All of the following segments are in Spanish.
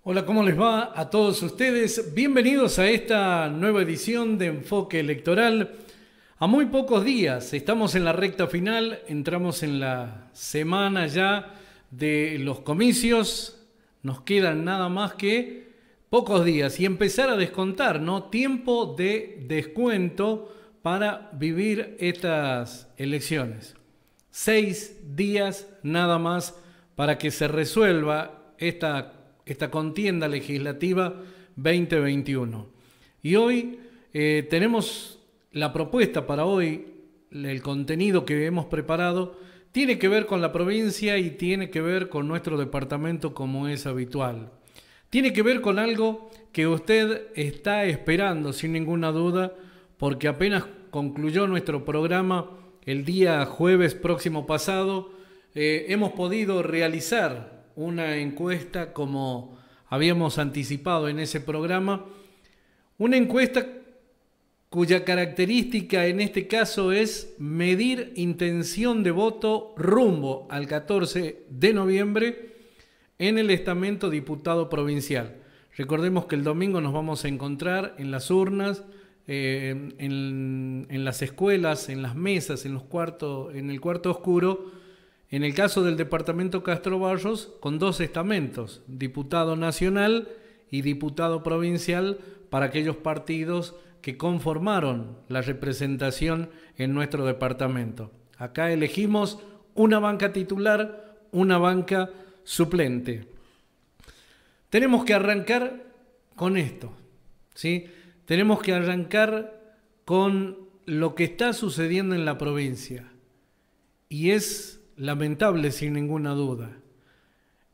Hola, ¿cómo les va a todos ustedes? Bienvenidos a esta nueva edición de Enfoque Electoral. A muy pocos días, estamos en la recta final, entramos en la semana ya de los comicios. Nos quedan nada más que pocos días y empezar a descontar, ¿no? Tiempo de descuento para vivir estas elecciones. 6 días nada más para que se resuelva esta contienda legislativa 2021. Y hoy tenemos la propuesta para hoy, el contenido que hemos preparado, tiene que ver con la provincia y tiene que ver con nuestro departamento como es habitual. Tiene que ver con algo que usted está esperando sin ninguna duda, porque apenas concluyó nuestro programa el día jueves próximo pasado, hemos podido realizar una encuesta como habíamos anticipado en ese programa, una encuesta cuya característica en este caso es medir intención de voto rumbo al 14 de noviembre en el estamento diputado provincial. Recordemos que el domingo nos vamos a encontrar en las urnas, en las escuelas, en las mesas, en el cuarto oscuro. En el caso del departamento Castro Barros, con 2 estamentos, diputado nacional y diputado provincial para aquellos partidos que conformaron la representación en nuestro departamento. Acá elegimos una banca titular, una banca suplente. Tenemos que arrancar con esto, ¿sí? Tenemos que arrancar con lo que está sucediendo en la provincia y es lamentable sin ninguna duda.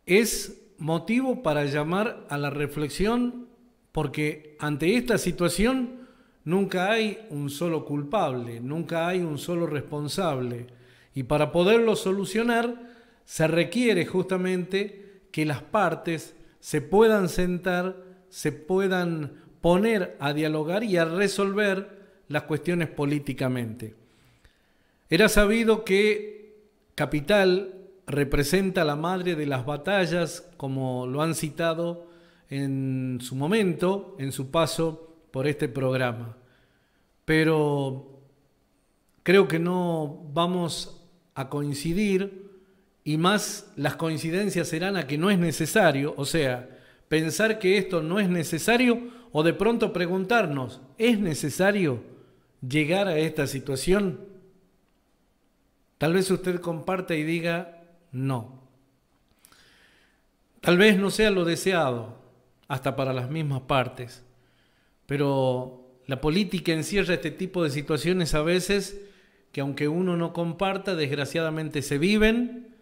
Es motivo para llamar a la reflexión porque ante esta situación nunca hay un solo culpable, nunca hay un solo responsable y para poderlo solucionar se requiere justamente que las partes se puedan sentar, se puedan poner a dialogar y a resolver las cuestiones políticamente. Era sabido que Capital representa la madre de las batallas, como lo han citado en su momento, en su paso por este programa. Pero creo que no vamos a coincidir y más las coincidencias serán a que no es necesario, o sea, pensar que esto no es necesario o de pronto preguntarnos, ¿es necesario llegar a esta situación? Tal vez usted comparta y diga no. Tal vez no sea lo deseado, hasta para las mismas partes. Pero la política encierra este tipo de situaciones a veces que aunque uno no comparta, desgraciadamente se viven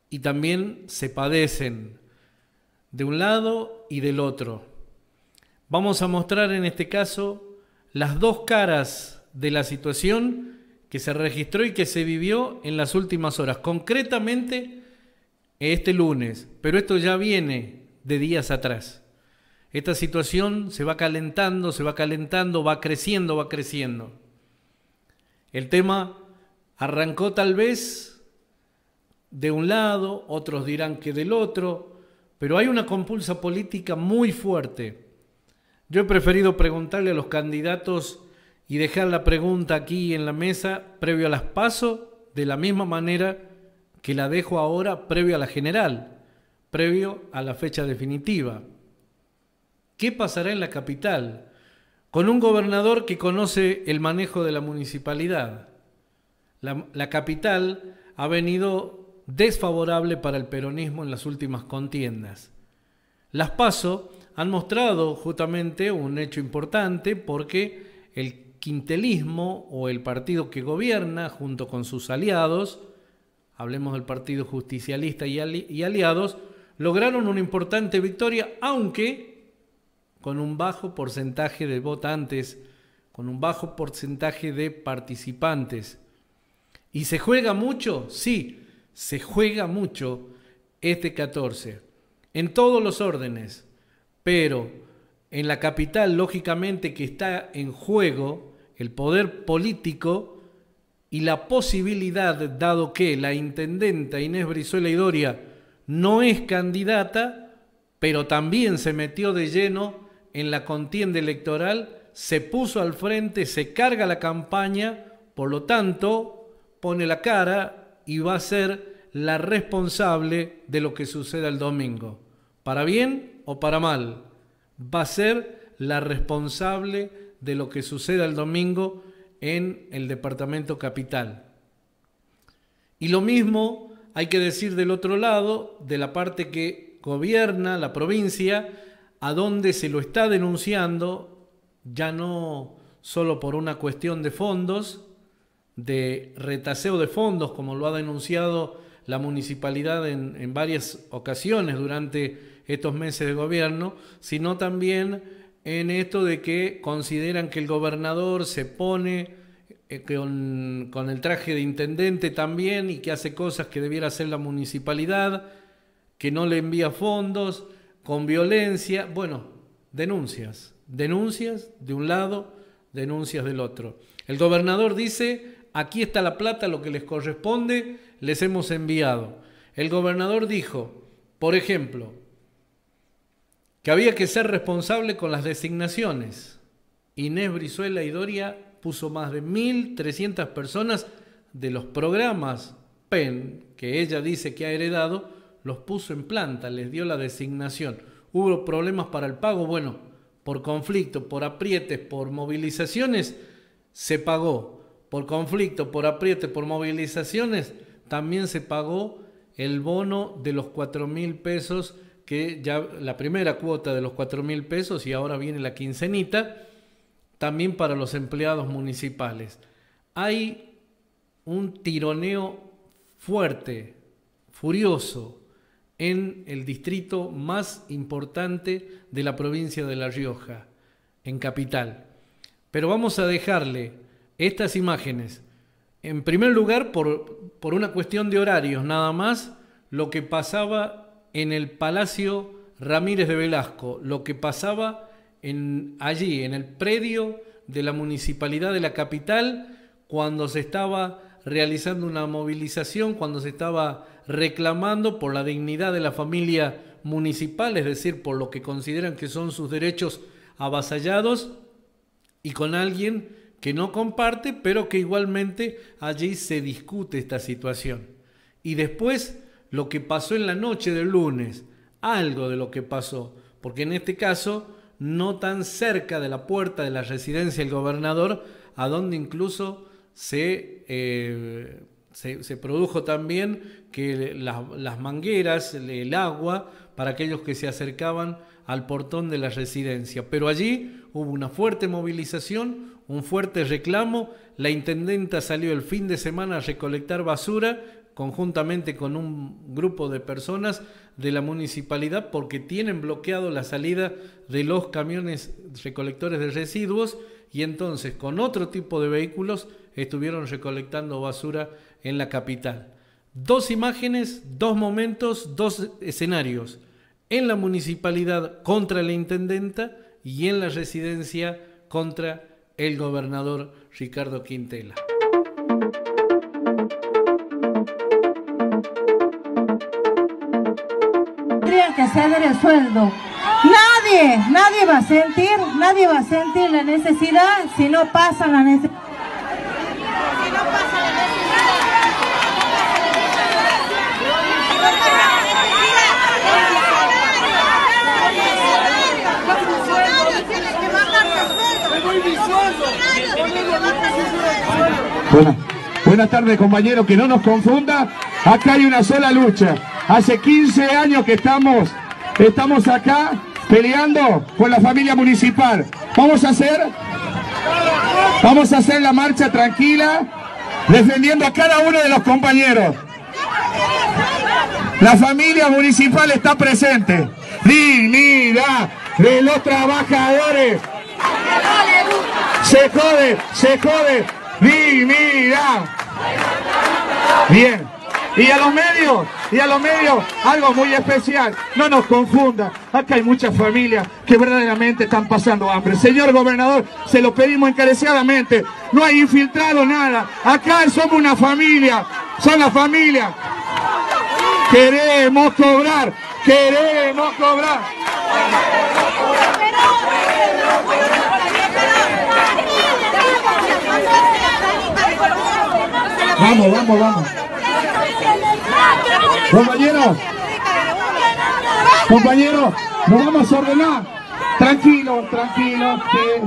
y también se padecen de un lado y del otro. Vamos a mostrar en este caso las 2 caras de la situación que se registró y que se vivió en las últimas horas, concretamente este lunes, pero esto ya viene de días atrás. Esta situación se va calentando, va creciendo. El tema arrancó tal vez de un lado, otros dirán que del otro, pero hay una compulsa política muy fuerte. Yo he preferido preguntarle a los candidatos y dejar la pregunta aquí en la mesa previo a las PASO de la misma manera que la dejo ahora previo a la general, previo a la fecha definitiva. ¿Qué pasará en la capital? con un gobernador que conoce el manejo de la municipalidad. La capital ha venido desfavorable para el peronismo en las últimas contiendas. Las PASO han mostrado justamente un hecho importante porque el quintelismo o el partido que gobierna junto con sus aliados, hablemos del Partido Justicialista y aliados, lograron una importante victoria, aunque con un bajo porcentaje de votantes, con un bajo porcentaje de participantes. ¿Y se juega mucho? Sí, se juega mucho este 14, en todos los órdenes, pero en la capital, lógicamente, que está en juego el poder político y la posibilidad, dado que la intendenta Inés Brizuela Idoria no es candidata, pero también se metió de lleno en la contienda electoral, se puso al frente, se carga la campaña, por lo tanto, pone la cara y va a ser la responsable de lo que suceda el domingo. Para bien o para mal, va a ser la responsable de lo que suceda el domingo en el departamento capital. Y lo mismo hay que decir del otro lado, de la parte que gobierna la provincia, a donde se lo está denunciando, ya no solo por una cuestión de fondos, de retaseo de fondos, como lo ha denunciado la municipalidad en varias ocasiones durante estos meses de gobierno, sino también en esto de que consideran que el gobernador se pone con el traje de intendente también y que hace cosas que debiera hacer la municipalidad, que no le envía fondos, con violencia. Bueno, denuncias de un lado, denuncias del otro. El gobernador dice: aquí está la plata, lo que les corresponde, les hemos enviado. El gobernador dijo, por ejemplo, que había que ser responsable con las designaciones. Inés Brizuela Idoria puso más de 1.300 personas de los programas PEN, que ella dice que ha heredado, los puso en planta, les dio la designación. ¿Hubo problemas para el pago? Bueno, por conflicto, por aprietes, por movilizaciones, se pagó. Por conflicto, por aprietes, por movilizaciones, también se pagó el bono de los 4.000 pesos, que ya la primera cuota de los 4.000 pesos y ahora viene la quincenita, también para los empleados municipales. Hay un tironeo fuerte, furioso, en el distrito más importante de la provincia de La Rioja, en Capital. Pero vamos a dejarle estas imágenes, en primer lugar por una cuestión de horarios, nada más, lo que pasaba en el Palacio Ramírez de Velasco, lo que pasaba allí, en el predio de la Municipalidad de la Capital, cuando se estaba realizando una movilización, cuando se estaba reclamando por la dignidad de la familia municipal, es decir, por lo que consideran que son sus derechos avasallados, y con alguien que no comparte, pero que igualmente allí se discute esta situación. Y después, lo que pasó en la noche del lunes, algo de lo que pasó, porque en este caso no tan cerca de la puerta de la residencia del gobernador, a donde incluso se produjo también que las mangueras, el agua, para aquellos que se acercaban al portón de la residencia. Pero allí hubo una fuerte movilización, un fuerte reclamo. La intendenta salió el fin de semana a recolectar basura, conjuntamente con un grupo de personas de la municipalidad, porque tienen bloqueado la salida de los camiones recolectores de residuos, y entonces con otro tipo de vehículos estuvieron recolectando basura en la capital. Dos imágenes, dos momentos, dos escenarios: en la municipalidad contra la intendenta y en la residencia contra el gobernador Ricardo Quintela. Tendrían que ceder el sueldo. Nadie va a sentir la necesidad si no pasa la necesidad. Buenas tardes, compañeros, que no nos confunda. Acá hay una sola lucha. Hace 15 años que estamos acá peleando con la familia municipal. Vamos a hacer la marcha tranquila, defendiendo a cada uno de los compañeros. La familia municipal está presente. Dignidad de los trabajadores. Se jode. Dignidad. Bien. Y a los medios, algo muy especial. No nos confunda. Acá hay muchas familias que verdaderamente están pasando hambre. Señor gobernador, se lo pedimos encarecidamente. No hay infiltrado nada. Acá somos una familia. Son la familia. Queremos cobrar. Vamos. Compañeros, nos vamos a ordenar. Tranquilo,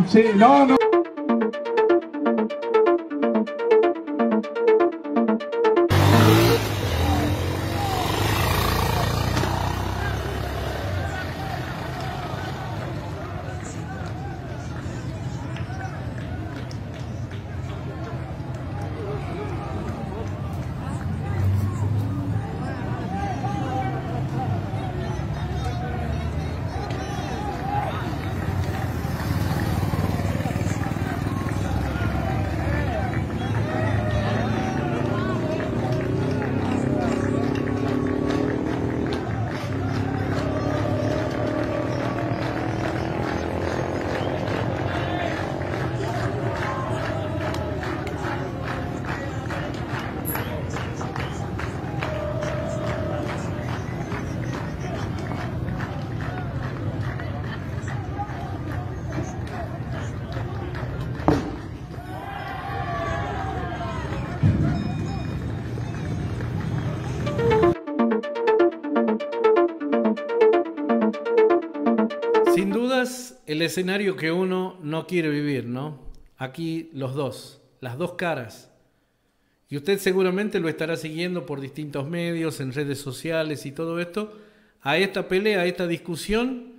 sí, no. Sin dudas, el escenario que uno no quiere vivir, ¿no? Aquí las dos caras. Y usted seguramente lo estará siguiendo por distintos medios, en redes sociales y todo esto, a esta pelea, a esta discusión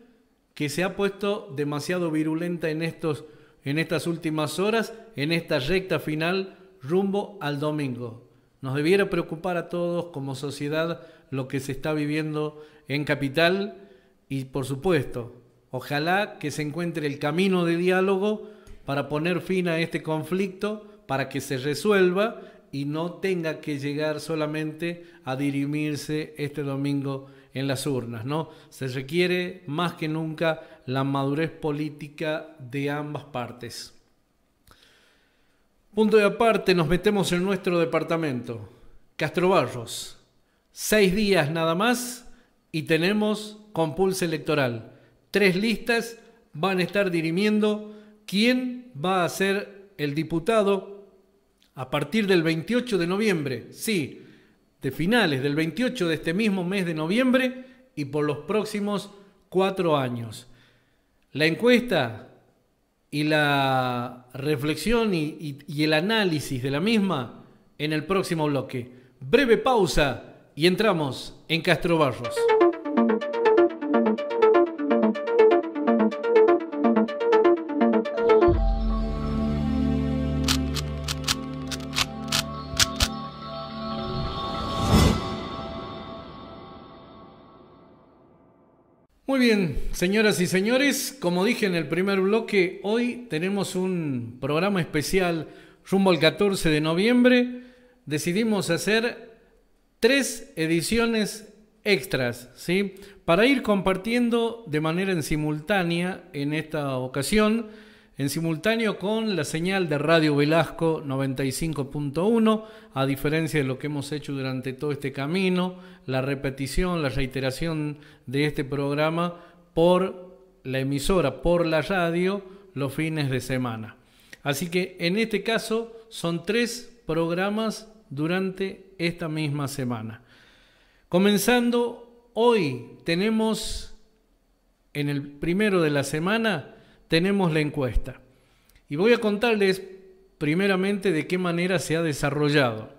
que se ha puesto demasiado virulenta en estas últimas horas, en esta recta final rumbo al domingo. Nos debiera preocupar a todos como sociedad lo que se está viviendo en Capital y, por supuesto, ojalá que se encuentre el camino de diálogo para poner fin a este conflicto, para que se resuelva y no tenga que llegar solamente a dirimirse este domingo en las urnas, ¿no? Se requiere más que nunca la madurez política de ambas partes. Punto de aparte, nos metemos en nuestro departamento, Castrobarros. 6 días nada más y tenemos compulsa electoral. 3 listas van a estar dirimiendo quién va a ser el diputado a partir del 28 de noviembre. Sí, de finales del 28 de este mismo mes de noviembre y por los próximos 4 años. La encuesta y la reflexión y el análisis de la misma en el próximo bloque. Breve pausa y entramos en Castrobarros. Muy bien, señoras y señores, como dije en el primer bloque, hoy tenemos un programa especial rumbo al 14 de noviembre. Decidimos hacer 3 ediciones extras, ¿sí? Para ir compartiendo de manera en simultánea en esta ocasión, en simultáneo con la señal de Radio Velasco 95.1, a diferencia de lo que hemos hecho durante todo este camino, la repetición, la reiteración de este programa por la emisora, por la radio, los fines de semana. Así que en este caso son 3 programas durante esta misma semana. Comenzando hoy tenemos, en el primero de la semana, tenemos la encuesta. Y voy a contarles primeramente de qué manera se ha desarrollado.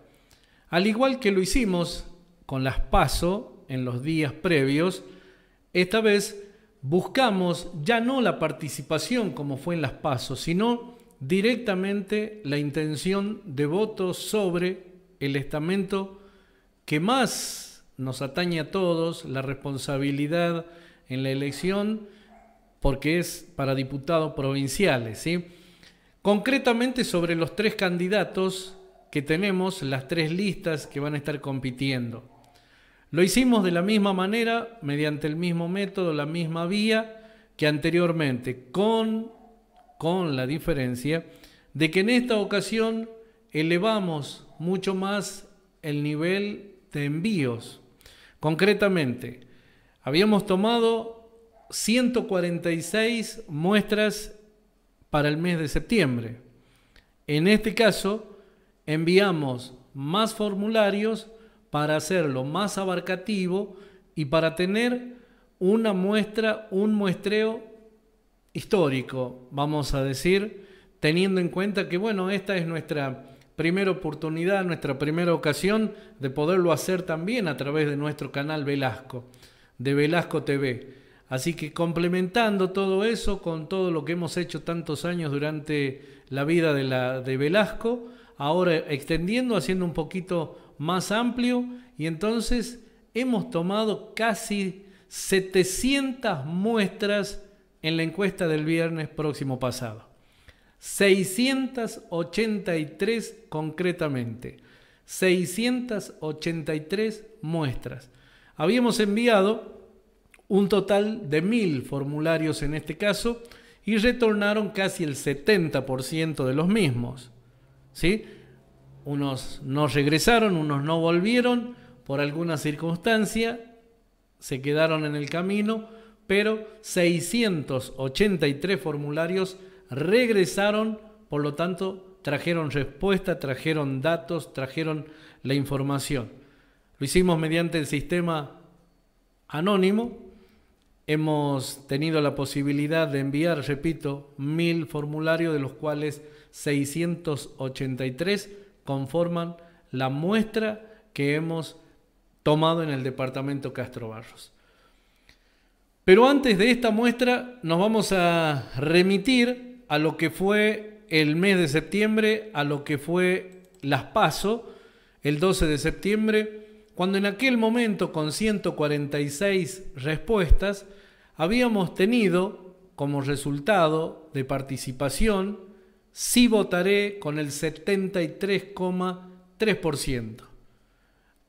Al igual que lo hicimos con las PASO en los días previos, esta vez buscamos ya no la participación como fue en las PASO, sino directamente la intención de voto sobre el estamento que más nos atañe a todos, la responsabilidad en la elección, porque es para diputados provinciales, ¿sí? Concretamente sobre los 3 candidatos que tenemos, las 3 listas que van a estar compitiendo. Lo hicimos de la misma manera, mediante el mismo método, la misma vía que anteriormente, con la diferencia de que en esta ocasión elevamos mucho más el nivel de envíos. Concretamente, habíamos tomado 146 muestras para el mes de septiembre. En este caso, enviamos más formularios para hacerlo más abarcativo y para tener una muestra, un muestreo histórico, vamos a decir, teniendo en cuenta que, bueno, esta es nuestra primera oportunidad, nuestra primera ocasión de poderlo hacer también a través de nuestro canal Velasco, de Velasco TV. Así que complementando todo eso con todo lo que hemos hecho tantos años durante la vida de Velasco, ahora extendiendo, haciendo un poquito más amplio, y entonces hemos tomado casi 700 muestras en la encuesta del viernes próximo pasado. 683 concretamente, 683 muestras. Habíamos enviado un total de 1000 formularios en este caso y retornaron casi el 70% de los mismos, ¿sí? Unos no regresaron, unos no volvieron por alguna circunstancia, se quedaron en el camino, pero 683 formularios regresaron, por lo tanto trajeron respuesta, trajeron datos, trajeron la información. Lo hicimos mediante el sistema anónimo. Hemos tenido la posibilidad de enviar, repito, 1000 formularios, de los cuales 683 conforman la muestra que hemos tomado en el departamento Castro Barros. Pero antes de esta muestra nos vamos a remitir a lo que fue el mes de septiembre, a lo que fue las PASO, el 12 de septiembre, cuando en aquel momento con 146 respuestas habíamos tenido como resultado de participación sí votaré con el 73,3%.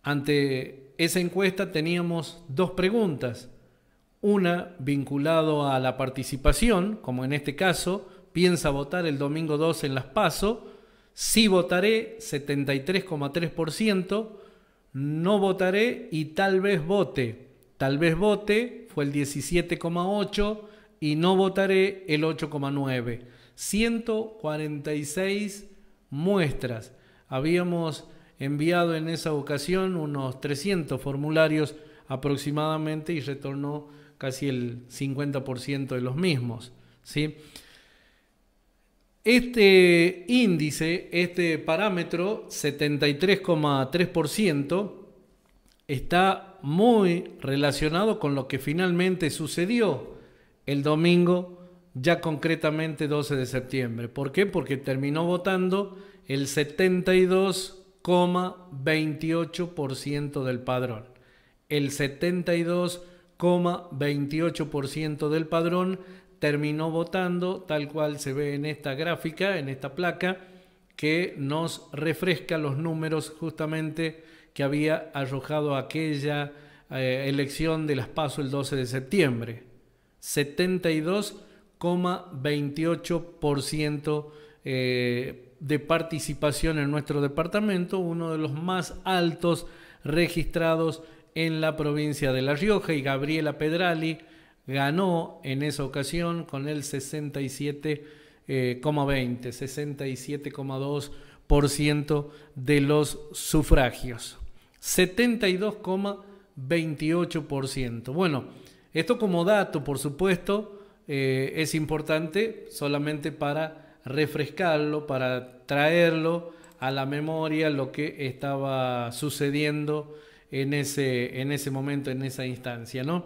Ante esa encuesta teníamos 2 preguntas, una vinculado a la participación, como en este caso, piensa votar el domingo 12 en las PASO, sí votaré 73,3%, no votaré y tal vez vote fue el 17,8% y no votaré el 8,9%. 146 muestras. Habíamos enviado en esa ocasión unos 300 formularios aproximadamente y retornó casi el 50% de los mismos, ¿sí? Este índice, este parámetro 73,3% está muy relacionado con lo que finalmente sucedió el domingo, ya concretamente 12 de septiembre. ¿Por qué? Porque terminó votando el 72,28% del padrón. El 72,28% del padrón terminó votando, tal cual se ve en esta gráfica, en esta placa, que nos refresca los números justamente que había arrojado aquella elección de las PASO el 12 de septiembre. 72,28% de participación en nuestro departamento, uno de los más altos registrados en la provincia de La Rioja, y Gabriela Pedrali ganó en esa ocasión con el 67,2% de los sufragios. 72,28%. Bueno, esto como dato, por supuesto, es importante solamente para refrescarlo, para traerlo a la memoria lo que estaba sucediendo en ese momento, en esa instancia, ¿no?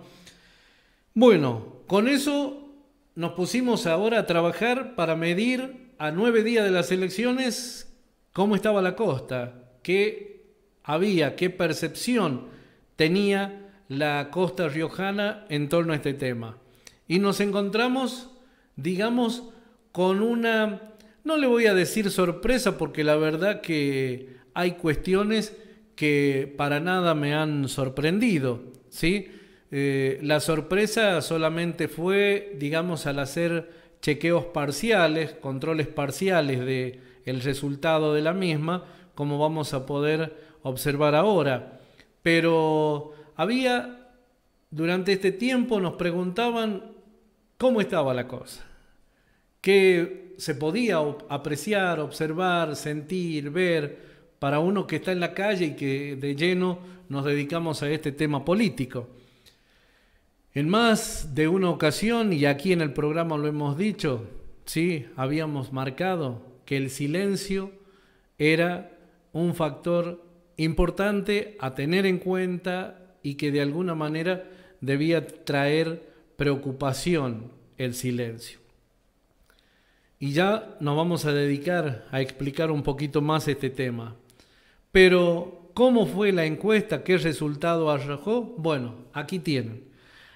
Bueno, con eso nos pusimos ahora a trabajar para medir a 9 días de las elecciones cómo estaba la costa, qué había, qué percepción tenía la costa riojana en torno a este tema. Y nos encontramos, digamos, con una, no le voy a decir sorpresa, porque la verdad que hay cuestiones que para nada me han sorprendido, ¿sí? La sorpresa solamente fue, digamos, al hacer chequeos parciales, controles parciales del resultado de la misma, como vamos a poder observar ahora. Pero durante este tiempo nos preguntaban cómo estaba la cosa, qué se podía apreciar, observar, sentir, ver, para uno que está en la calle y que de lleno nos dedicamos a este tema político. En más de una ocasión, y aquí en el programa lo hemos dicho, sí, habíamos marcado que el silencio era un factor importante a tener en cuenta y que de alguna manera debía traer preocupación el silencio. Y ya nos vamos a dedicar a explicar un poquito más este tema. Pero, ¿cómo fue la encuesta? ¿Qué resultado arrojó? Bueno, aquí tienen.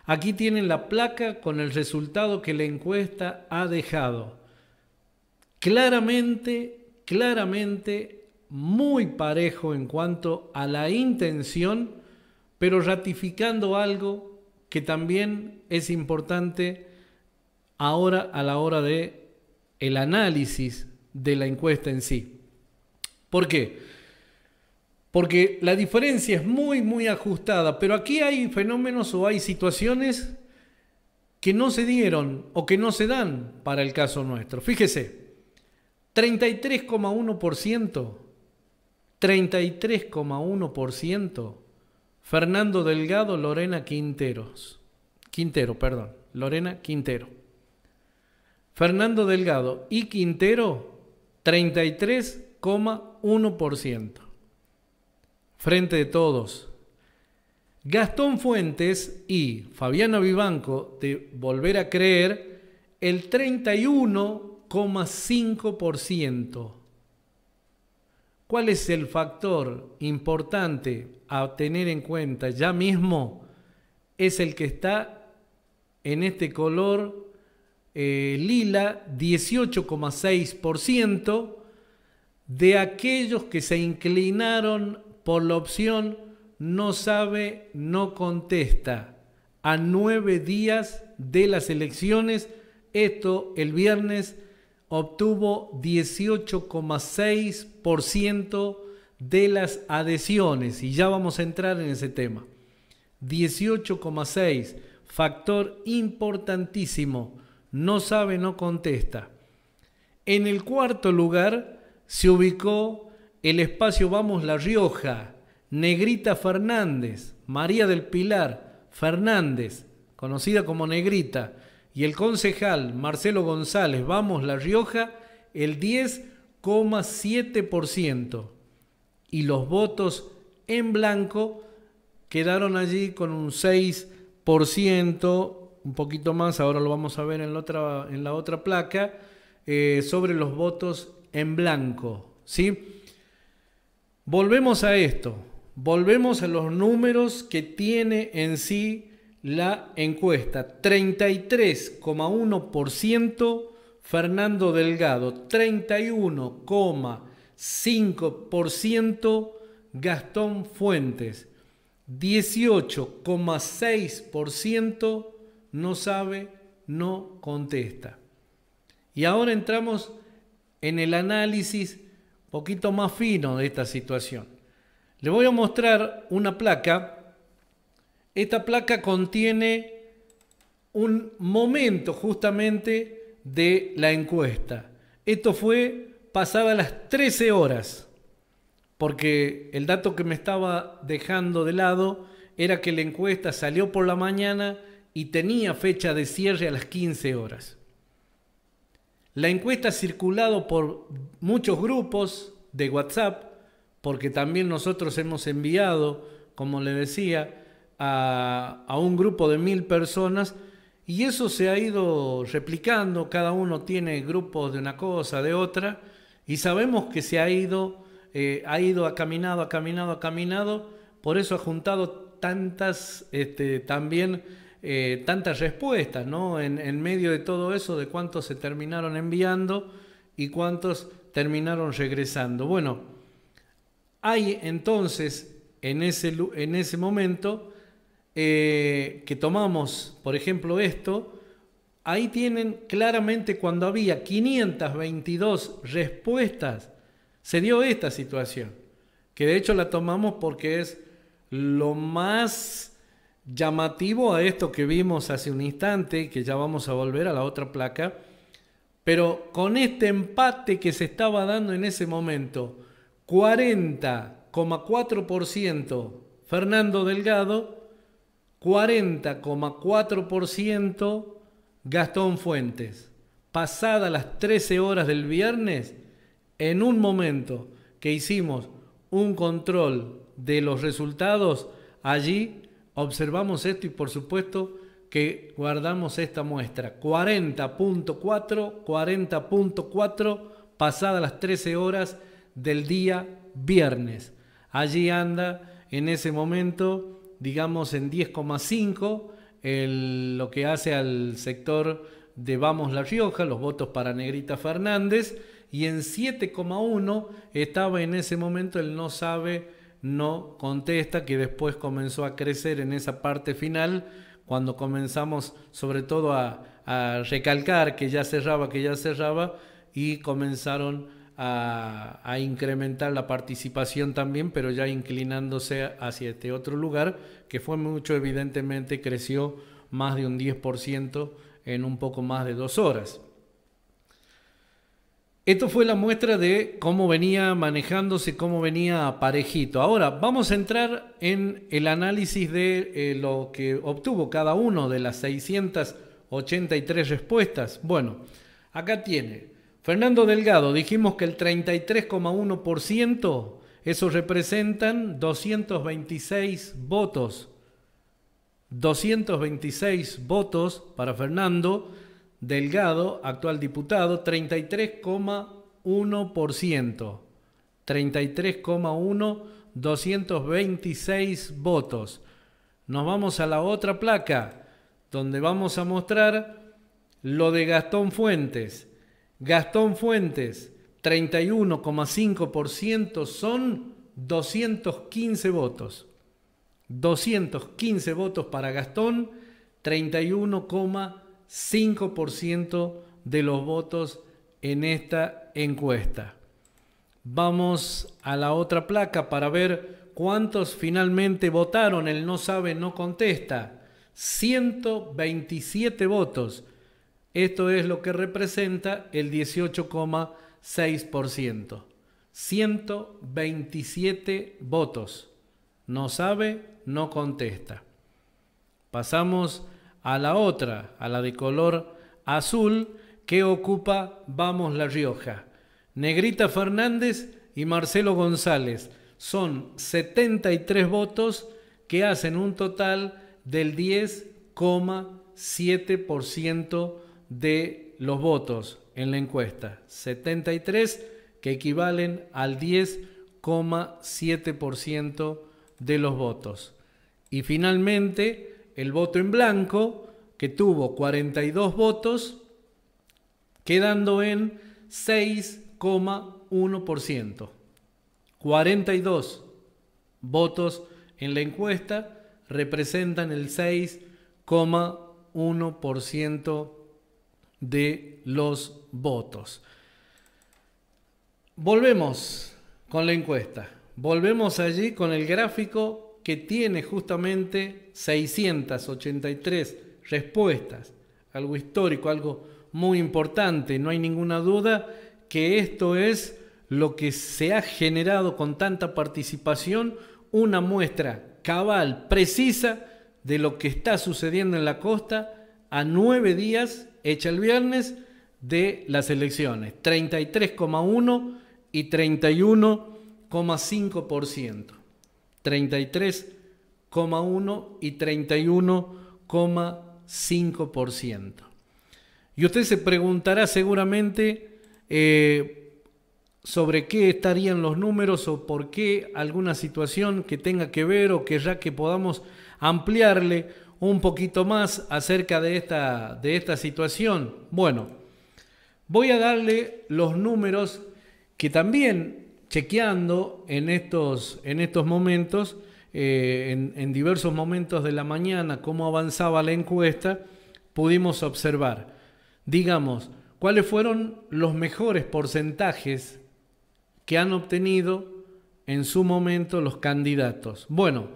Aquí tienen la placa con el resultado que la encuesta ha dejado. Claramente, muy parejo en cuanto a la intención, pero ratificando algo que también es importante ahora a la hora de el análisis de la encuesta en sí. ¿Por qué? Porque la diferencia es muy ajustada, pero aquí hay fenómenos o hay situaciones que no se dieron o que no se dan para el caso nuestro. Fíjese, 33,1%, Fernando Delgado, Lorena Quintero. Fernando Delgado y Quintero, 33,1%. Frente de Todos. Gastón Fuentes y Fabiana Vivanco, de Volver a Creer, el 31,5%. ¿Cuál es el factor importante a tener en cuenta ya mismo? Es el que está en este color lila, 18,6% de aquellos que se inclinaron por la opción no sabe, no contesta. A 9 días de las elecciones, esto el viernes obtuvo 18,6% de las adhesiones, y ya vamos a entrar en ese tema. 18,6%, factor importantísimo, no sabe, no contesta. En el cuarto lugar se ubicó el espacio Vamos La Rioja, Negrita Fernández, María del Pilar Fernández, conocida como Negrita, y el concejal Marcelo González, Vamos La Rioja, el 10,7%. Y los votos en blanco quedaron allí con un 6%, un poquito más, ahora lo vamos a ver en la otra placa, sobre los votos en blanco, ¿sí? Volvemos a esto, volvemos a los números que tiene en sí la encuesta. 33,1% Fernando Delgado, 31,5% Gastón Fuentes, 18,6% no sabe, no contesta. Y ahora entramos en el análisis poquito más fino de esta situación. Le voy a mostrar una placa. Esta placa contiene un momento justamente de la encuesta. Esto fue pasada las 13 horas, porque el dato que me estaba dejando de lado era que la encuesta salió por la mañana y tenía fecha de cierre a las 15 horas. La encuesta ha circulado por muchos grupos de WhatsApp, porque también nosotros hemos enviado, como le decía, a un grupo de 1000 personas, y eso se ha ido replicando. Cada uno tiene grupos de una cosa, de otra, y sabemos que se ha ido, ha caminado, por eso ha juntado tantas, tantas respuestas, ¿no? En medio de todo eso, de cuántos se terminaron enviando y cuántos terminaron regresando. Bueno, hay entonces en ese momento que tomamos, por ejemplo, esto, ahí tienen claramente cuando había 522 respuestas, se dio esta situación, que de hecho la tomamos porque es lo más llamativo a esto que vimos hace un instante, que ya vamos a volver a la otra placa, pero con este empate que se estaba dando en ese momento, 40,4% Fernando Delgado, 40,4% Gastón Fuentes. Pasadas las 13 horas del viernes, en un momento que hicimos un control de los resultados, allí observamos esto y por supuesto que guardamos esta muestra. 40.4 pasadas las 13 horas del día viernes. Allí anda en ese momento, digamos, en 10,5 lo que hace al sector de Vamos La Rioja, los votos para Negrita Fernández, y en 7,1 estaba en ese momento el no sabe, no contesta, que después comenzó a crecer en esa parte final, cuando comenzamos sobre todo a recalcar que ya cerraba, y comenzaron a incrementar la participación también, pero ya inclinándose hacia este otro lugar, que fue mucho, evidentemente creció más de un 10% en un poco más de 2 horas. Esto fue la muestra de cómo venía manejándose, cómo venía parejito. Ahora vamos a entrar en el análisis de lo que obtuvo cada uno de las 683 respuestas. Bueno, acá tiene Fernando Delgado, dijimos que el 33,1%, eso representan 226 votos. 226 votos para Fernando Delgado, actual diputado, 33,1%. 33,1, 226 votos. Nos vamos a la otra placa, donde vamos a mostrar lo de Gastón Fuentes. Gastón Fuentes, 31,5%, son 215 votos. 215 votos para Gastón, 31,5% de los votos en esta encuesta. Vamos a la otra placa para ver cuántos finalmente votaron el no sabe, no contesta. 127 votos. Esto es lo que representa el 18,6%. 127 votos. No sabe, no contesta. Pasamos a la otra, a la de color azul, que ocupa Vamos La Rioja. Negrita Fernández y Marcelo González. Son 73 votos que hacen un total del 10,7% de los votos en la encuesta. 73 que equivalen al 10,7% de los votos. Y finalmente el voto en blanco, que tuvo 42 votos, quedando en 6,1%. 42 votos en la encuesta representan el 6,1% de los votos. Volvemos con la encuesta. Volvemos allí con el gráfico que tiene justamente 683 respuestas. Algo histórico, algo muy importante. No hay ninguna duda que esto es lo que se ha generado con tanta participación, una muestra cabal, precisa de lo que está sucediendo en la costa a 9 días, hecha el viernes, de las elecciones, 33,1 y 31,5%. 33,1 y 31,5%. Y usted se preguntará seguramente sobre qué estarían los números o por qué alguna situación que tenga que ver o que ya que podamos ampliarle un poquito más acerca de esta situación. Bueno, voy a darle los números que también chequeando en estos momentos, en diversos momentos de la mañana, cómo avanzaba la encuesta, pudimos observar, digamos, cuáles fueron los mejores porcentajes que han obtenido en su momento los candidatos. Bueno,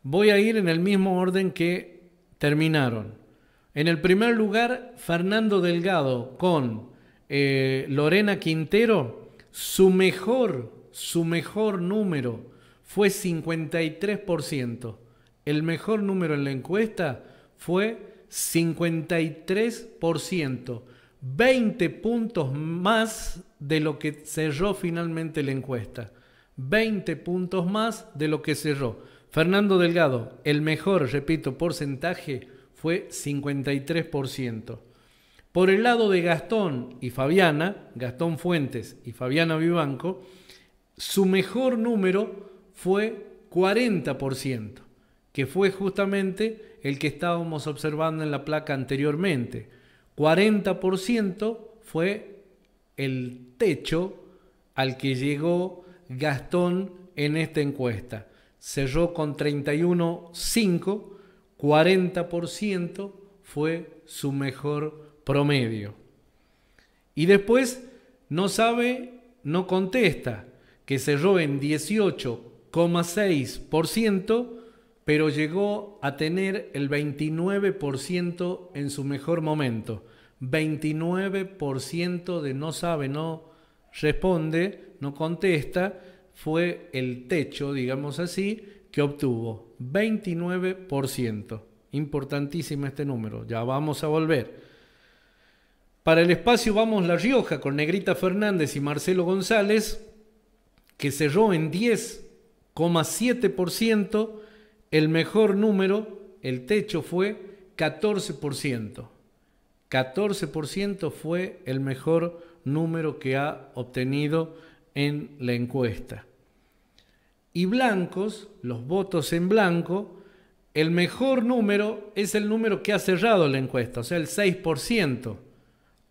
voy a ir en el mismo orden que terminaron. En el primer lugar, Fernando Delgado con Lorena Quintero, su mejor número fue 53%. El mejor número en la encuesta fue 53%. 20 puntos más de lo que cerró finalmente la encuesta. 20 puntos más de lo que cerró. Fernando Delgado, el mejor, repito, porcentaje fue 53%. Por el lado de Gastón y Fabiana, Gastón Fuentes y Fabiana Vivanco, su mejor número fue 40%, que fue justamente el que estábamos observando en la placa anteriormente. 40% fue el techo al que llegó Gastón en esta encuesta. Cerró con 31,5%, 40% fue su mejor promedio. Y después no sabe, no contesta, que cerró en 18,6%, pero llegó a tener el 29% en su mejor momento. 29% de no sabe, no responde, no contesta, fue el techo, digamos así, que obtuvo. 29%. Importantísimo este número, ya vamos a volver. Para el espacio Vamos La Rioja con Negrita Fernández y Marcelo González, que cerró en 10,7%, el mejor número, el techo fue 14%. 14% fue el mejor número que ha obtenido en la encuesta. Y blancos, los votos en blanco, el mejor número es el número que ha cerrado la encuesta, o sea, el 6%.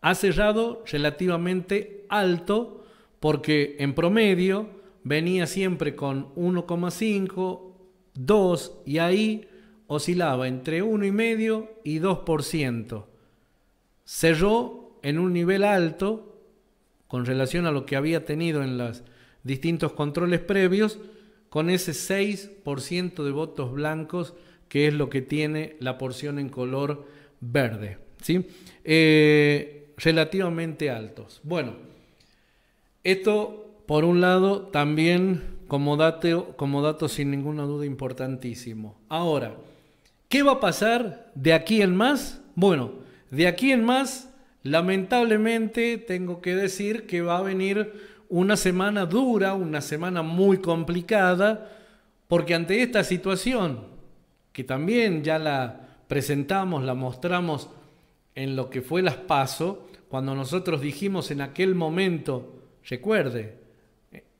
Ha cerrado relativamente alto porque en promedio venía siempre con 1,5%, 2% y ahí oscilaba entre 1,5% y 2%. Cerró en un nivel alto con relación a lo que había tenido en los distintos controles previos, con ese 6% de votos blancos, que es lo que tiene la porción en color verde, ¿sí? Relativamente altos. Bueno, esto por un lado también como dato sin ninguna duda importantísimo. Ahora, ¿qué va a pasar de aquí en más? Bueno, de aquí en más, lamentablemente tengo que decir que va a venir una semana dura, una semana muy complicada, porque ante esta situación, que también ya la presentamos, la mostramos en lo que fue las PASO, cuando nosotros dijimos en aquel momento, recuerde,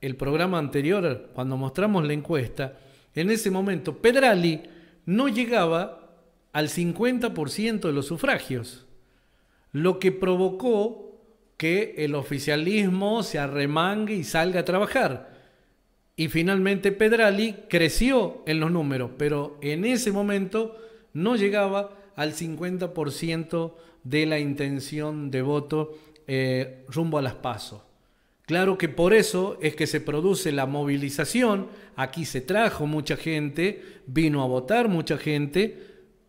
el programa anterior, cuando mostramos la encuesta, en ese momento Pedrali no llegaba al 50% de los sufragios, lo que provocó que el oficialismo se arremangue y salga a trabajar. Y finalmente Pedrali creció en los números, pero en ese momento no llegaba al 50% de la intención de voto rumbo a las PASO. Claro que por eso es que se produce la movilización. Aquí se trajo mucha gente, vino a votar mucha gente,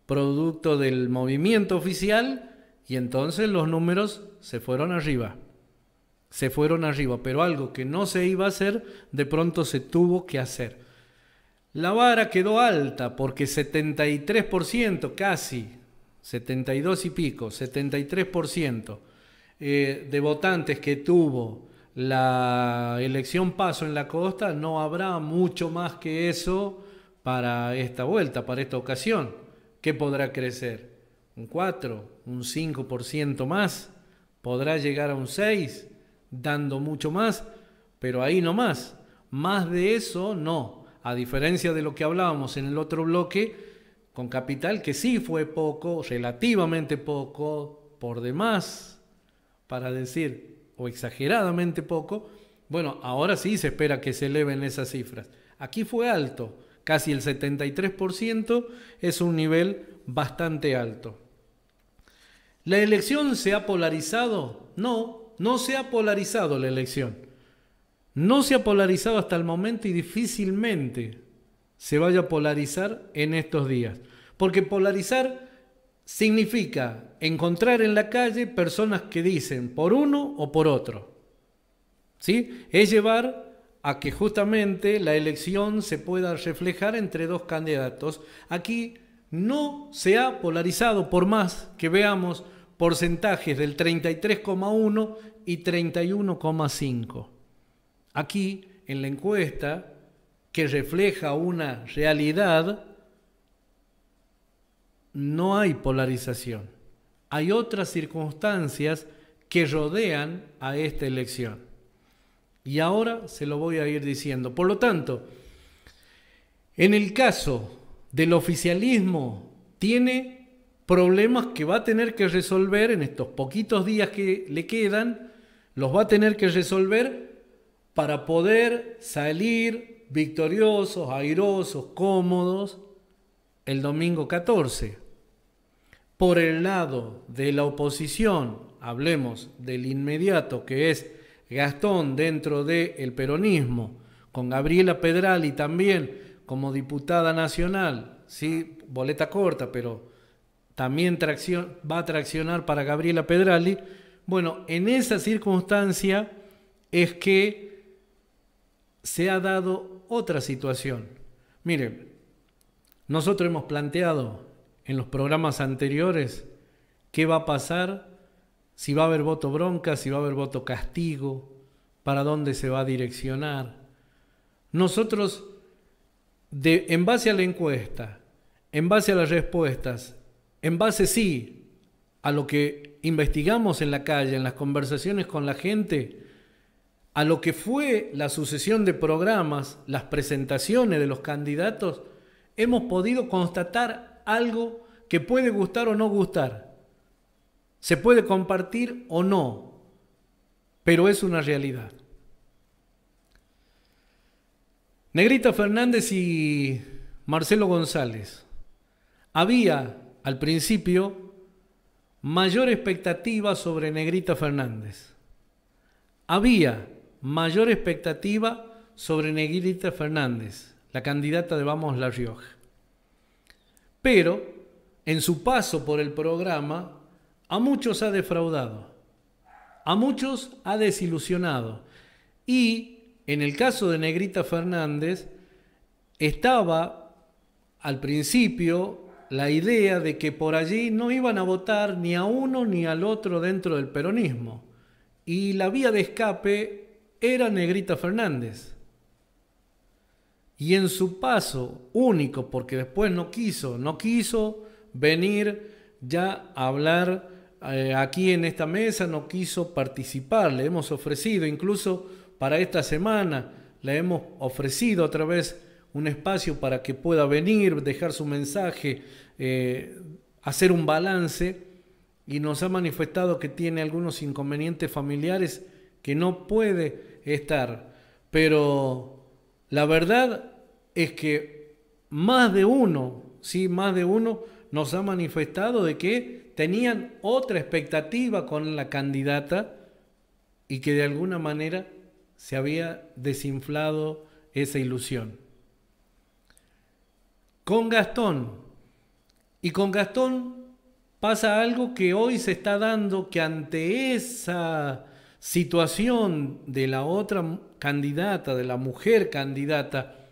producto del movimiento oficial, y entonces los números se fueron arriba. Se fueron arriba, pero algo que no se iba a hacer, de pronto se tuvo que hacer. La vara quedó alta porque 73%, casi, 72 y pico, 73%, de votantes que tuvo la elección Paso en la costa, no habrá mucho más que eso para esta vuelta, para esta ocasión. ¿Qué podrá crecer? ¿Un 4? ¿Un 5% más? ¿Podrá llegar a un 6%? Dando mucho más, pero ahí no más. Más de eso no. A diferencia de lo que hablábamos en el otro bloque, con Capital, que sí fue poco, relativamente poco, por demás, para decir, o exageradamente poco, bueno, ahora sí se espera que se eleven esas cifras. Aquí fue alto, casi el 73%, es un nivel bastante alto. ¿La elección se ha polarizado? No, no se ha polarizado la elección. No se ha polarizado hasta el momento y difícilmente se vaya a polarizar en estos días. Porque polarizar significa encontrar en la calle personas que dicen por uno o por otro. ¿Sí? Es llevar a que justamente la elección se pueda reflejar entre dos candidatos. Aquí no se ha polarizado, por más que veamos porcentajes del 33,1 y 31,5. Aquí, en la encuesta, que refleja una realidad, no hay polarización. Hay otras circunstancias que rodean a esta elección. Y ahora se lo voy a ir diciendo. Por lo tanto, en el caso del oficialismo, tiene problemas que va a tener que resolver en estos poquitos días que le quedan, los va a tener que resolver para poder salir victoriosos, airosos, cómodos el domingo 14. Por el lado de la oposición, hablemos del inmediato, que es Gastón dentro del peronismo, con Gabriela Pedrali también como diputada nacional, sí, boleta corta, pero también va a traccionar para Gabriela Pedrali. Bueno, en esa circunstancia es que se ha dado otra situación. Miren, nosotros hemos planteado en los programas anteriores qué va a pasar, si va a haber voto bronca, si va a haber voto castigo, para dónde se va a direccionar. Nosotros, en base a la encuesta, en base a las respuestas, en base sí a lo que investigamos en la calle, en las conversaciones con la gente, a lo que fue la sucesión de programas, las presentaciones de los candidatos, hemos podido constatar algo que puede gustar o no gustar. Se puede compartir o no, pero es una realidad. Negrita Fernández y Marcelo González. Había al principio mayor expectativa sobre Negrita Fernández. Había mayor expectativa sobre Negrita Fernández, la candidata de Vamos La Rioja. Pero en su paso por el programa, a muchos ha defraudado, a muchos ha desilusionado. Y en el caso de Negrita Fernández, estaba al principio la idea de que por allí no iban a votar ni a uno ni al otro dentro del peronismo. Y la vía de escape era Negrita Fernández. Y en su paso único, porque después no quiso venir ya a hablar aquí en esta mesa, no quiso participar. Le hemos ofrecido, incluso para esta semana, le hemos ofrecido otra vez un espacio para que pueda venir, dejar su mensaje, hacer un balance, y nos ha manifestado que tiene algunos inconvenientes familiares que no puede estar. Pero la verdad es que más de uno nos ha manifestado de que tenían otra expectativa con la candidata y que de alguna manera se había desinflado esa ilusión. Con Gastón pasa algo que hoy se está dando, que ante esa situación de la otra candidata, de la mujer candidata,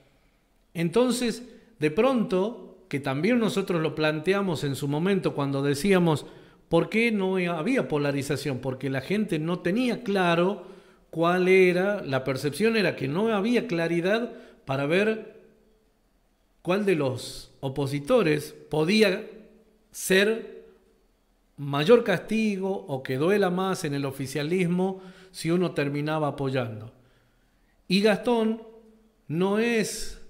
entonces de pronto, que también nosotros lo planteamos en su momento cuando decíamos ¿Por qué no había polarización? Porque la gente no tenía claro cuál era, la percepción era que no había claridad para ver cuál de los opositores podía ser mayor castigo o que duela más en el oficialismo si uno terminaba apoyando. Y Gastón no es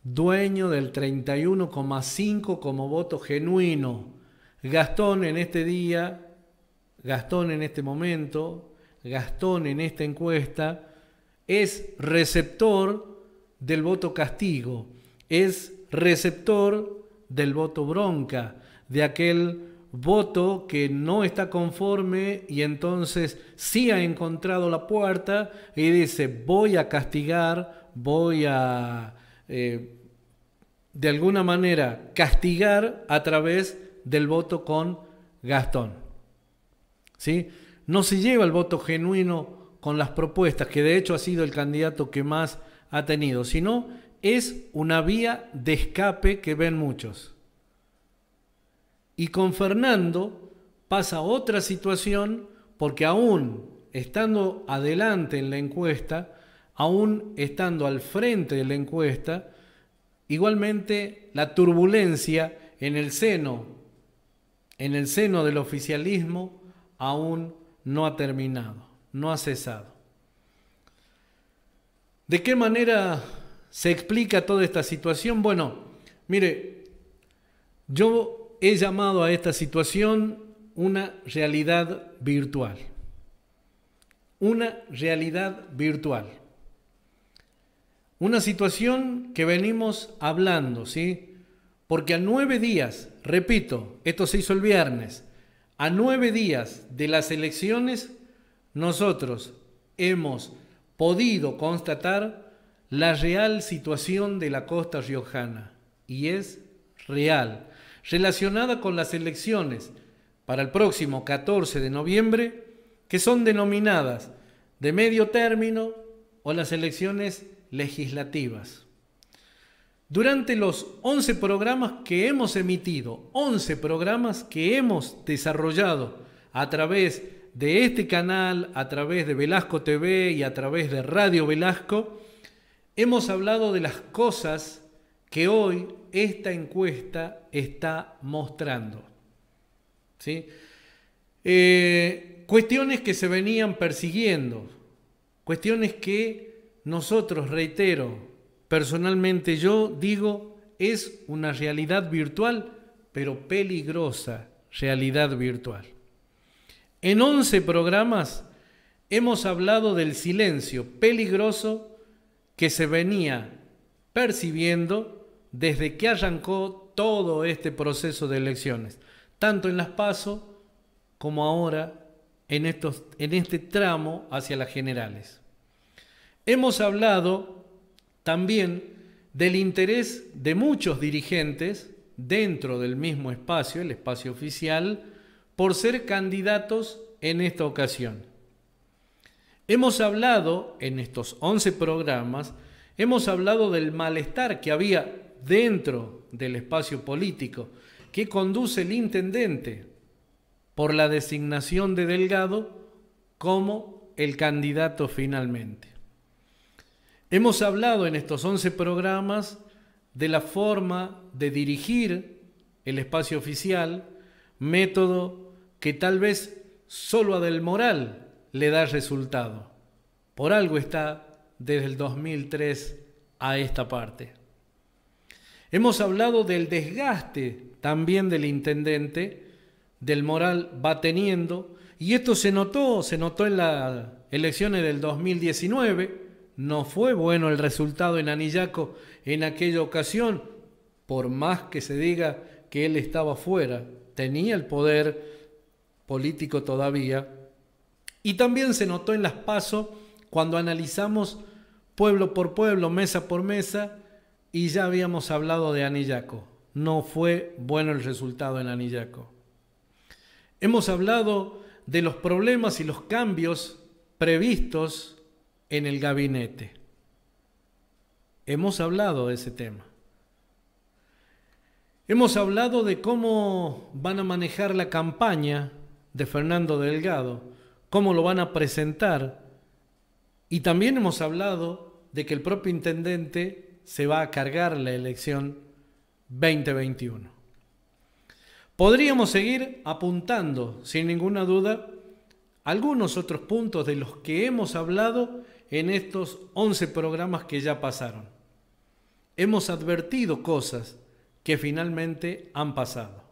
dueño del 31,5 como voto genuino. Gastón en este día, Gastón en este momento, Gastón en esta encuesta es receptor del voto castigo, es receptor del voto bronca, de aquel voto que no está conforme y entonces sí ha encontrado la puerta y dice voy a castigar, voy a de alguna manera castigar a través del voto con Gastón. ¿Sí? No se lleva el voto genuino con las propuestas, que de hecho ha sido el candidato que más ha tenido, sino es una vía de escape que ven muchos. Y con Fernando pasa otra situación, porque aún estando adelante en la encuesta, aún estando al frente de la encuesta, igualmente la turbulencia en el seno del oficialismo aún no ha terminado, no ha cesado. ¿De qué manera se explica toda esta situación? Bueno, mire, yo he llamado a esta situación una realidad virtual. Una realidad virtual. Una situación que venimos hablando, ¿sí? Porque a 9 días, repito, esto se hizo el viernes, a 9 días de las elecciones, nosotros hemos podido constatar la real situación de la costa riojana, y es real, relacionada con las elecciones para el próximo 14 de noviembre, que son denominadas de medio término o las elecciones legislativas. Durante los 11 programas que hemos emitido, 11 programas que hemos desarrollado a través de este canal, a través de Velasco TV y a través de Radio Velasco, hemos hablado de las cosas que hoy esta encuesta está mostrando. ¿Sí? Cuestiones que se venían persiguiendo, cuestiones que nosotros, reitero, personalmente yo digo, es una realidad virtual, pero peligrosa realidad virtual. En 11 programas hemos hablado del silencio peligroso que se venía percibiendo desde que arrancó todo este proceso de elecciones, tanto en las PASO como ahora en este tramo hacia las generales. Hemos hablado también del interés de muchos dirigentes dentro del mismo espacio, el espacio oficial, por ser candidatos en esta ocasión. Hemos hablado en estos 11 programas, hemos hablado del malestar que había dentro del espacio político que conduce el intendente por la designación de Delgado como el candidato finalmente. Hemos hablado en estos 11 programas de la forma de dirigir el espacio oficial, método que tal vez solo a Del Moral le da resultado. Por algo está desde el 2003 a esta parte. Hemos hablado del desgaste también del intendente, Del Moral va teniendo, y esto se notó en las elecciones del 2019, no fue bueno el resultado en Anillaco en aquella ocasión, por más que se diga que él estaba fuera, tenía el poder político todavía, y también se notó en las PASO cuando analizamos pueblo por pueblo, mesa por mesa, y ya habíamos hablado de Anillaco. No fue bueno el resultado en Anillaco. Hemos hablado de los problemas y los cambios previstos en el gabinete. Hemos hablado de ese tema. Hemos hablado de cómo van a manejar la campaña de Fernando Delgado, cómo lo van a presentar, y también hemos hablado de que el propio intendente se va a cargar la elección 2021. Podríamos seguir apuntando, sin ninguna duda, algunos otros puntos de los que hemos hablado en estos 11 programas que ya pasaron. Hemos advertido cosas que finalmente han pasado.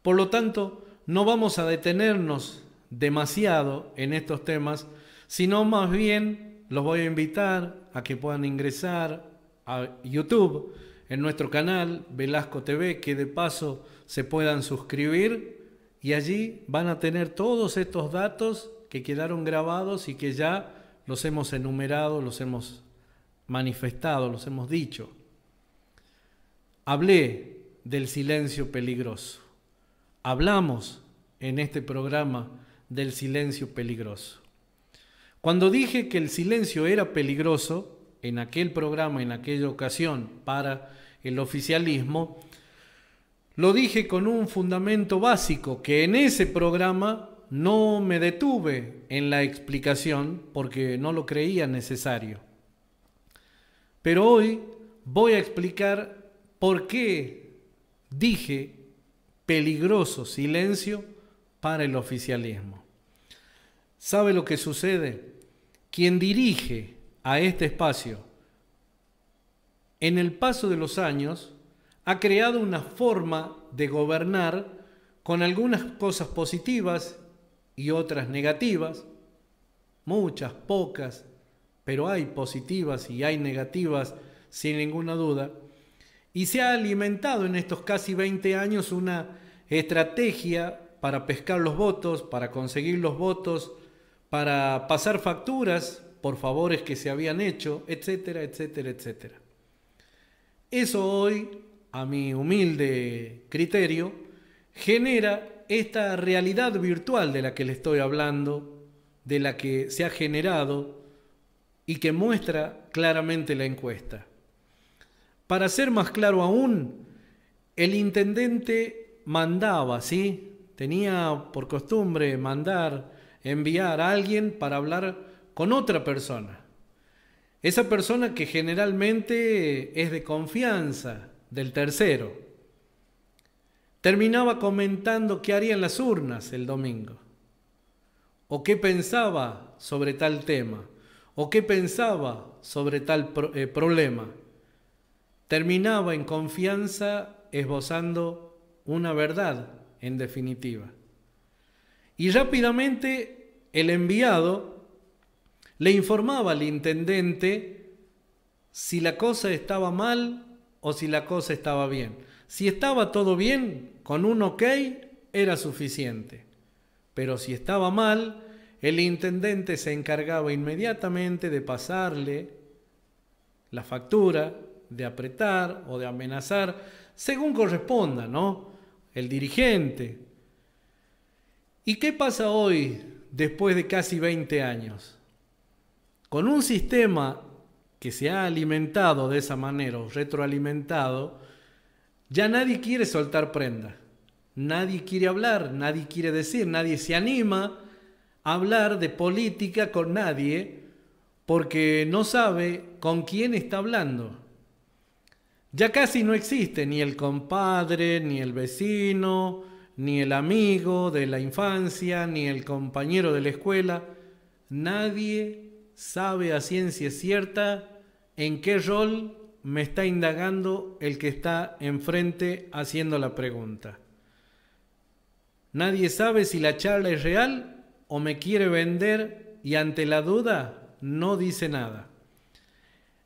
Por lo tanto, no vamos a detenernos demasiado en estos temas, sino más bien los voy a invitar a que puedan ingresar a YouTube, en nuestro canal Velasco TV, que de paso se puedan suscribir, y allí van a tener todos estos datos que quedaron grabados y que ya los hemos enumerado, los hemos manifestado, los hemos dicho. Hablé del silencio peligroso. Hablamos en este programa del silencio peligroso. Cuando dije que el silencio era peligroso, en aquel programa, en aquella ocasión, para el oficialismo, lo dije con un fundamento básico, que en ese programa no me detuve en la explicación porque no lo creía necesario. Pero hoy voy a explicar por qué dije peligroso silencio para el oficialismo. ¿Sabe lo que sucede? Quien dirige a este espacio, en el paso de los años, ha creado una forma de gobernar con algunas cosas positivas y otras negativas, muchas, pocas, pero hay positivas y hay negativas sin ninguna duda, y se ha alimentado en estos casi 20 años una estrategia para pescar los votos, para conseguir los votos, para pasar facturas por favores que se habían hecho, etcétera, etcétera, etcétera. Eso hoy, a mi humilde criterio, genera esta realidad virtual de la que le estoy hablando, de la que se ha generado y que muestra claramente la encuesta. Para ser más claro aún, el intendente mandaba, ¿sí? Tenía por costumbre mandar, enviar a alguien para hablar con otra persona. Esa persona que generalmente es de confianza del tercero. Terminaba comentando qué harían las urnas el domingo, o qué pensaba sobre tal tema, o qué pensaba sobre tal problema. Terminaba en confianza esbozando una verdad, en definitiva. Y rápidamente el enviado le informaba al intendente si la cosa estaba mal o si la cosa estaba bien. Si estaba todo bien, con un ok era suficiente. Pero si estaba mal, el intendente se encargaba inmediatamente de pasarle la factura, de apretar o de amenazar, según corresponda, ¿no? El dirigente. ¿Y qué pasa hoy, después de casi 20 años? Con un sistema que se ha alimentado de esa manera, o retroalimentado, ya nadie quiere soltar prenda. Nadie quiere hablar, nadie quiere decir, nadie se anima a hablar de política con nadie porque no sabe con quién está hablando. Ya casi no existe ni el compadre, ni el vecino, ni el amigo de la infancia, ni el compañero de la escuela. Nadie sabe a ciencia cierta en qué rol me está indagando el que está enfrente haciendo la pregunta. Nadie sabe si la charla es real o me quiere vender y ante la duda no dice nada.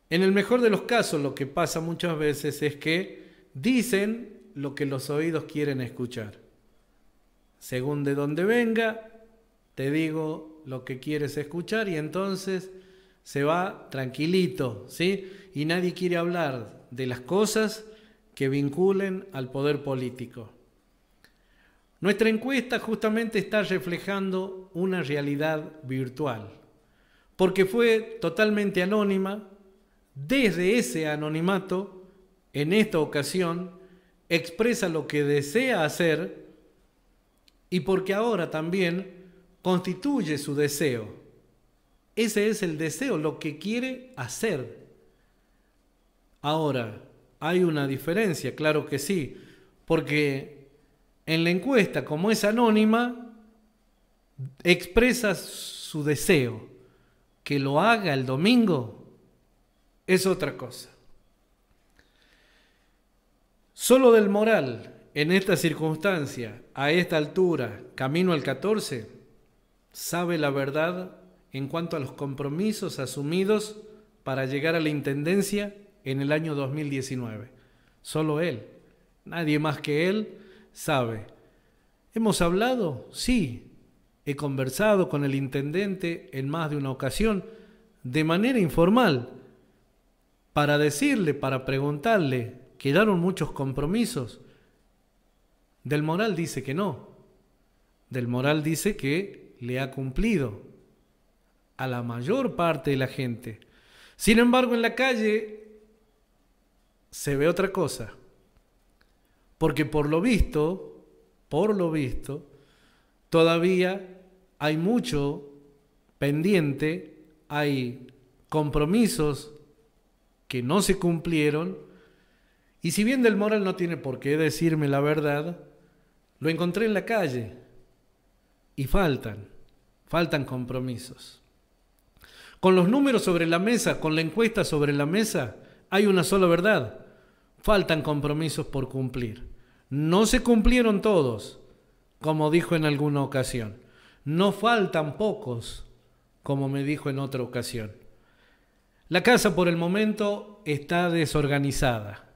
En el mejor de los casos, lo que pasa muchas veces es que dicen lo que los oídos quieren escuchar. Según de dónde venga, te digo lo que quieres escuchar y entonces se va tranquilito, ¿sí? Y nadie quiere hablar de las cosas que vinculen al poder político. Nuestra encuesta justamente está reflejando una realidad virtual, porque fue totalmente anónima. Desde ese anonimato, en esta ocasión, expresa lo que desea hacer y porque ahora también constituye su deseo. Ese es el deseo, lo que quiere hacer. Ahora, hay una diferencia, claro que sí, porque en la encuesta, como es anónima, expresa su deseo. Que lo haga el domingo es otra cosa. Solo Del Moral, en esta circunstancia, a esta altura, camino al 14, sabe la verdad en cuanto a los compromisos asumidos para llegar a la intendencia en el año 2019. Solo él, nadie más que él, sabe. ¿Hemos hablado? Sí. He conversado con el intendente en más de una ocasión, de manera informal, para decirle, para preguntarle, ¿quedaron muchos compromisos? Del Moral dice que no. Del Moral dice que le ha cumplido a la mayor parte de la gente. Sin embargo, en la calle se ve otra cosa. Porque por lo visto, todavía hay mucho pendiente, hay compromisos que no se cumplieron, y si bien Del Moral no tiene por qué decirme la verdad, lo encontré en la calle, y faltan compromisos. Con los números sobre la mesa, con la encuesta sobre la mesa, hay una sola verdad: faltan compromisos por cumplir. No se cumplieron todos, como dijo en alguna ocasión. No faltan pocos, como me dijo en otra ocasión. La casa por el momento está desorganizada,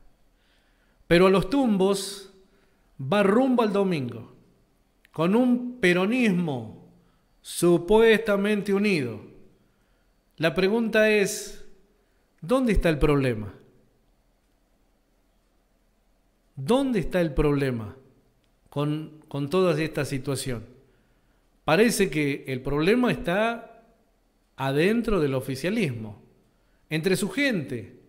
pero a los tumbos va rumbo al domingo, con un peronismo supuestamente unido. La pregunta es, ¿dónde está el problema? ¿Dónde está el problema con toda esta situación? Parece que el problema está adentro del oficialismo, entre su gente,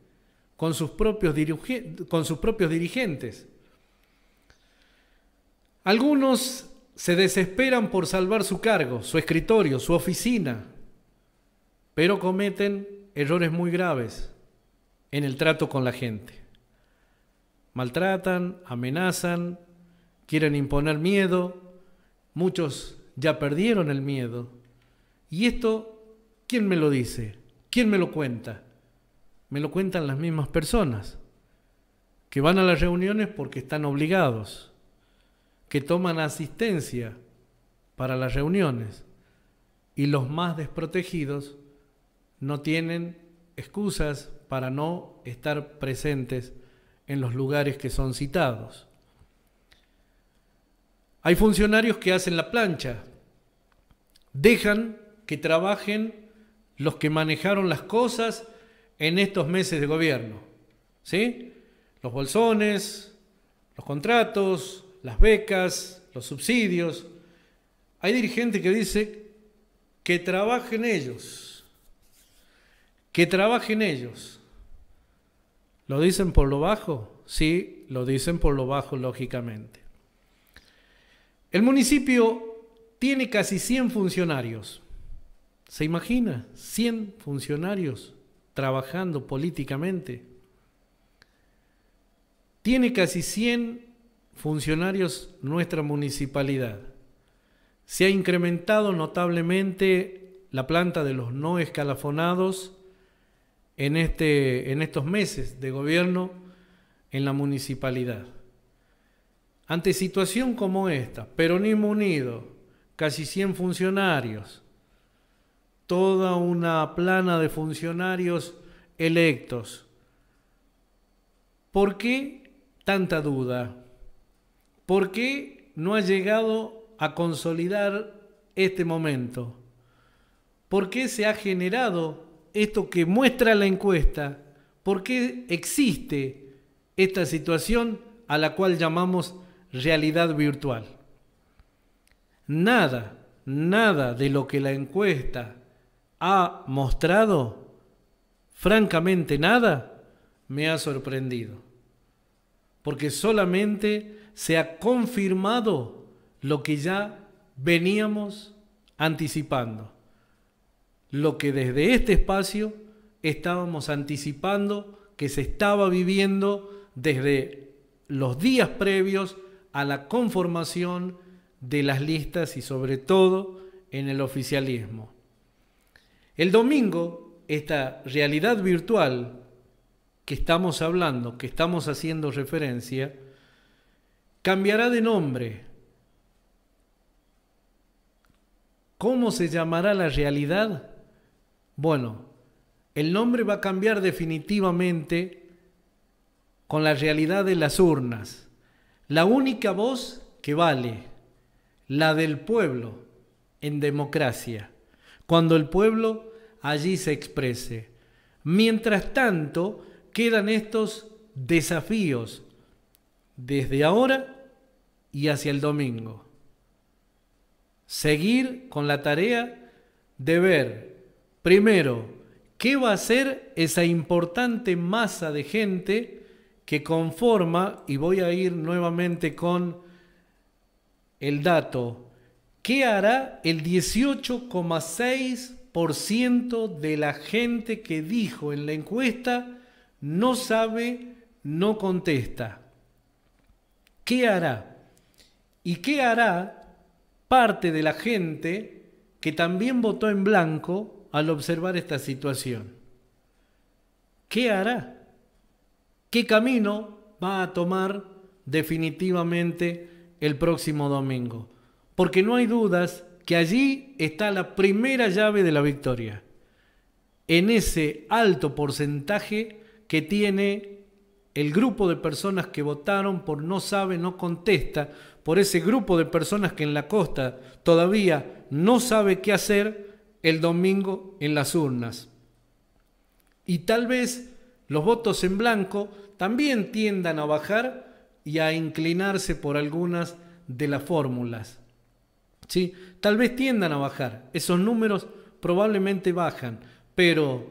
con sus propios dirigentes. Algunos se desesperan por salvar su cargo, su escritorio, su oficina, pero cometen errores muy graves en el trato con la gente. Maltratan, amenazan, quieren imponer miedo, muchos ya perdieron el miedo. ¿Y esto quién me lo dice? ¿Quién me lo cuenta? Me lo cuentan las mismas personas, que van a las reuniones porque están obligados, que toman asistencia para las reuniones, y los más desprotegidos no tienen excusas para no estar presentes en los lugares que son citados. Hay funcionarios que hacen la plancha, dejan que trabajen los que manejaron las cosas en estos meses de gobierno, ¿sí? Los bolsones, los contratos, las becas, los subsidios. Hay dirigente que dice que trabajen ellos, que trabajen ellos. ¿Lo dicen por lo bajo? Sí, lo dicen por lo bajo, lógicamente. El municipio tiene casi 100 funcionarios. ¿Se imagina? 100 funcionarios trabajando políticamente. Tiene casi 100 funcionarios nuestra municipalidad. Se ha incrementado notablemente la planta de los no escalafonados en estos meses de gobierno en la municipalidad. Ante situación como esta, peronismo unido, casi 100 funcionarios, toda una plana de funcionarios electos. ¿Por qué tanta duda? ¿Por qué no ha llegado a consolidar este momento? ¿Por qué se ha generado esto que muestra la encuesta? ¿Por qué existe esta situación a la cual llamamos realidad virtual? Nada de lo que la encuesta ha mostrado, francamente nada, me ha sorprendido. porque solamente se ha confirmado lo que ya veníamos anticipando, lo que desde este espacio estábamos anticipando que se estaba viviendo desde los días previos a la conformación de las listas y sobre todo en el oficialismo. El domingo, esta realidad virtual que estamos hablando, que estamos haciendo referencia, cambiará de nombre. ¿Cómo se llamará la realidad? Bueno, el nombre va a cambiar definitivamente con la realidad de las urnas. La única voz que vale, la del pueblo en democracia, cuando el pueblo allí se exprese. Mientras tanto, quedan estos desafíos desde ahora y hacia el domingo. Seguir con la tarea de ver, primero, qué va a hacer esa importante masa de gente que conforma, y voy a ir nuevamente con el dato, ¿qué hará el 18,6% de la gente que dijo en la encuesta no sabe, no contesta? ¿Qué hará? ¿Y qué hará parte de la gente que también votó en blanco al observar esta situación? ¿Qué hará? ¿Qué camino va a tomar definitivamente el próximo domingo? Porque no hay dudas que allí está la primera llave de la victoria. En ese alto porcentaje que tiene el grupo de personas que votaron por no sabe, no contesta, por ese grupo de personas que en la costa todavía no sabe qué hacer el domingo en las urnas. Y tal vez los votos en blanco también tiendan a bajar y a inclinarse por algunas de las fórmulas. ¿Sí? Tal vez tiendan a bajar, esos números probablemente bajan, pero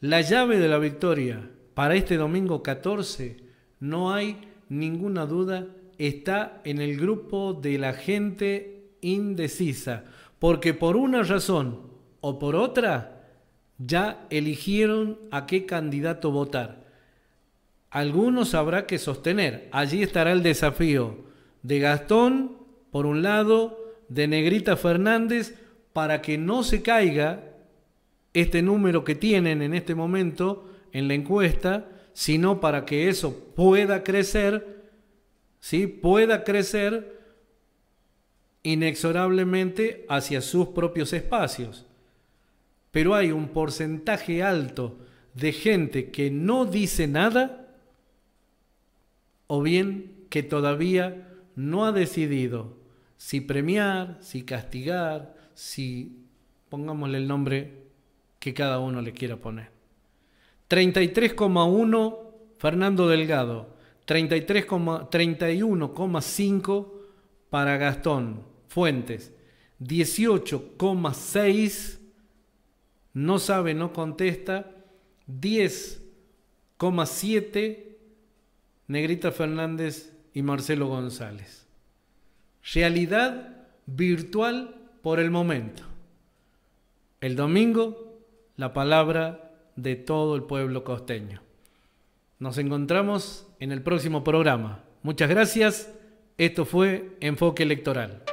la llave de la victoria para este domingo 14, no hay ninguna duda, está en el grupo de la gente indecisa, porque por una razón o por otra ya eligieron a qué candidato votar. Algunos habrá que sostener, allí estará el desafío de Gastón, por un lado, de Negrita Fernández, para que no se caiga este número que tienen en este momento en la encuesta, sino para que eso pueda crecer, ¿sí? Pueda crecer inexorablemente hacia sus propios espacios. Pero hay un porcentaje alto de gente que no dice nada, o bien que todavía no ha decidido si premiar, si castigar, si pongámosle el nombre que cada uno le quiera poner. 33,1 Fernando Delgado, 31,5 para Gastón Fuentes, 18,6 no sabe, no contesta, 10,7 Negrita Fernández y Marcelo González. Realidad virtual por el momento. El domingo, la palabra de todo el pueblo costeño. Nos encontramos en el próximo programa. Muchas gracias. Esto fue Enfoque Electoral.